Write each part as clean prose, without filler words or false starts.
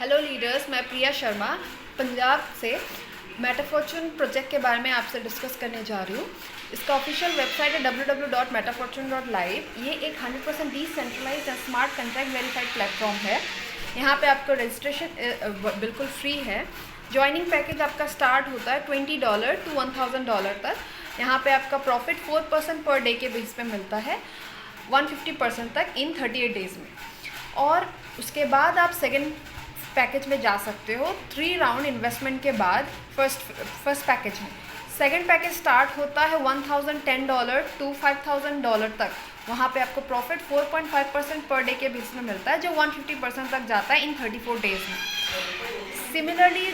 Hello leaders, मैं प्रिया शर्मा पंजाब से मेटाफॉर्चून project के बारे में आपसे डिस्कस करने जा रही हूँ। इसका ऑफिशियल वेबसाइट है www.metafortune.live। ये एक 100% decentralised and smart contract verified platform है। यहाँ पे आपको रजिस्ट्रेशन बिल्कुल फ्री है। ज्वाइनिंग पैकेज आपका स्टार्ट होता है $20 to $1000 तक। यहाँ पे आपका प्रॉफिट 4% पर डे के बेस पे मिलता है, 150% तक इन 38 डेज़ में। और उसके बाद आप सेकेंड पैकेज में जा सकते हो 3 राउंड इन्वेस्टमेंट के बाद। फर्स्ट पैकेज में सेकेंड पैकेज स्टार्ट होता है $1010 to $5000 तक। वहाँ पे आपको प्रॉफिट 4.5% पर डे के बेस में मिलता है, जो 150% तक जाता है इन 34 डेज़ में। सिमिलरली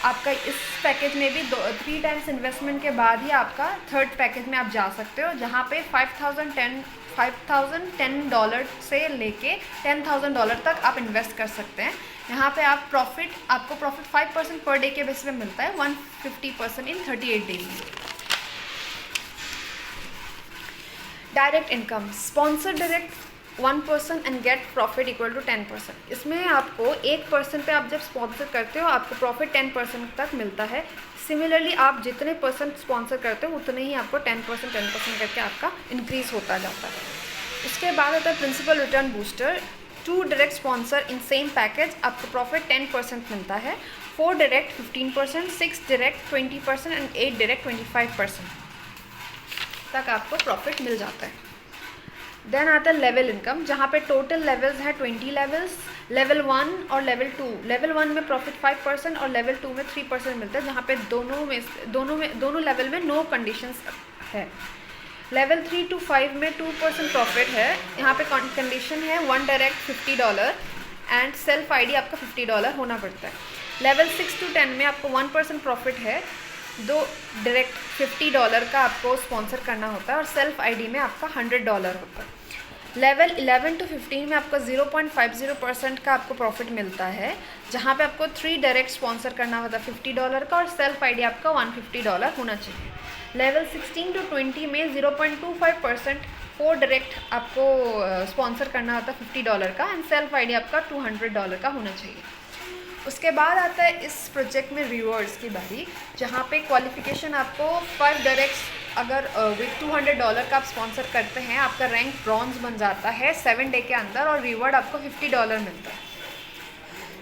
आपका इस पैकेज में भी 3 टाइम्स इन्वेस्टमेंट के बाद ही आपका थर्ड पैकेज में आप जा सकते हो, जहाँ पे $5010 से लेके $10,000 तक आप इन्वेस्ट कर सकते हैं। यहाँ पे आपको प्रॉफिट 5% पर डे के बेस में मिलता है, 150% इन 38 डेज में। Direct income sponsor direct 1% and get profit equal to 10%। इसमें आपको 1% पे आप जब स्पॉन्सर करते हो आपको प्रॉफिट 10% तक मिलता है। सिमिलरली आप जितने परसेंट स्पॉन्सर करते हो उतने ही आपको 10% करके आपका इंक्रीज होता जाता है। उसके बाद आता है principal return booster. 2 direct sponsor in same package आपको प्रॉफिट 10% मिलता है, 4 डायरेक्ट 15%, 6 डायरेक्ट 20% एंड 8 डायरेक्ट 25% तक आपको प्रॉफिट मिल जाता है। देन आता है लेवल इनकम, जहाँ पे टोटल लेवल्स हैं 20 लेवल्स, लेवल 1 और लेवल 2। लेवल 1 में प्रॉफिट 5% और लेवल 2 में 3% मिलता है, जहाँ पे दोनों लेवल में नो कंडीशंस है। लेवल 3 to 5 में 2% प्रॉफिट है। यहाँ पे कंडीशन है 1 डायरेक्ट $50 एंड सेल्फ आईडी आपका $50 होना पड़ता है। लेवल 6 to 10 में आपको 1% प्रॉफिट है, 2 डायरेक्ट $50 का आपको स्पॉन्सर करना होता है और सेल्फ आईडी में आपका $100 होता है। लेवल 11 to 15 में आपको 0.50% का आपको प्रॉफिट मिलता है, जहाँ पे आपको 3 डायरेक्ट स्पॉन्सर करना होता है $50 का और सेल्फ आईडी आपका $150 होना चाहिए। लेवल 16 to 20 में 0.25%, 4 डायरेक्ट आपको स्पॉन्सर करना होता है $50 का एंड सेल्फ आईडी आपका $200 का होना चाहिए। उसके बाद आता है इस प्रोजेक्ट में रिवॉर्ड्स की बारी, जहाँ पे क्वालिफिकेशन आपको 5 डायरेक्ट्स अगर विथ $200 का आप स्पॉन्सर करते हैं, आपका रैंक ब्रॉन्ज बन जाता है 7 डे के अंदर और रिवॉर्ड आपको $50 मिलता है।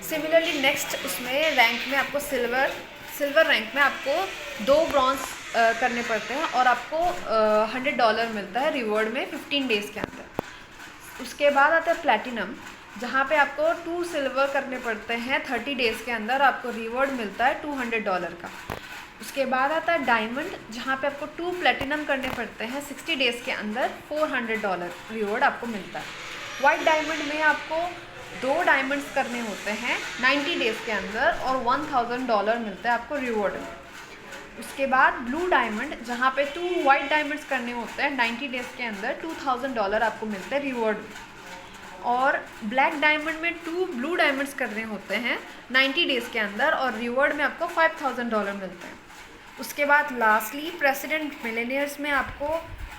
सिमिलरली नेक्स्ट उसमें रैंक में आपको सिल्वर रैंक में आपको 2 ब्रॉन्ज करने पड़ते हैं और आपको $100 मिलता है रिवॉर्ड में 15 डेज़ के अंदर। उसके बाद आता है प्लैटिनम, जहाँ पे आपको 2 सिल्वर करने पड़ते हैं 30 डेज़ के अंदर, आपको रिवॉर्ड मिलता है $200 का। उसके बाद आता है डायमंड, जहाँ पे आपको 2 प्लैटिनम करने पड़ते हैं 60 डेज़ के अंदर, $400 रिवॉर्ड आपको मिलता है। वाइट डायमंड में आपको 2 डायमंड्स करने होते हैं 90 डेज़ के अंदर और $1000 मिलता है आपको रिवॉर्ड में। उसके बाद ब्लू डायमंड, जहाँ पे 2 वाइट डायमंड्स करने होते हैं 90 डेज़ के अंदर, $2000 आपको मिलता है रिवॉर्ड में। और ब्लैक डायमंड में 2 ब्लू डायमंड्स करने होते हैं 90 डेज़ के अंदर और रिवॉर्ड में आपको $5000 मिलता है। उसके बाद लास्टली प्रेसिडेंट मिलेनियर्स में आपको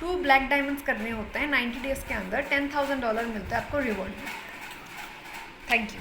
2 ब्लैक डायमंड्स करने होते हैं 90 डेज़ के अंदर, $10,000 मिलता है आपको रिवॉर्ड में। Thank you.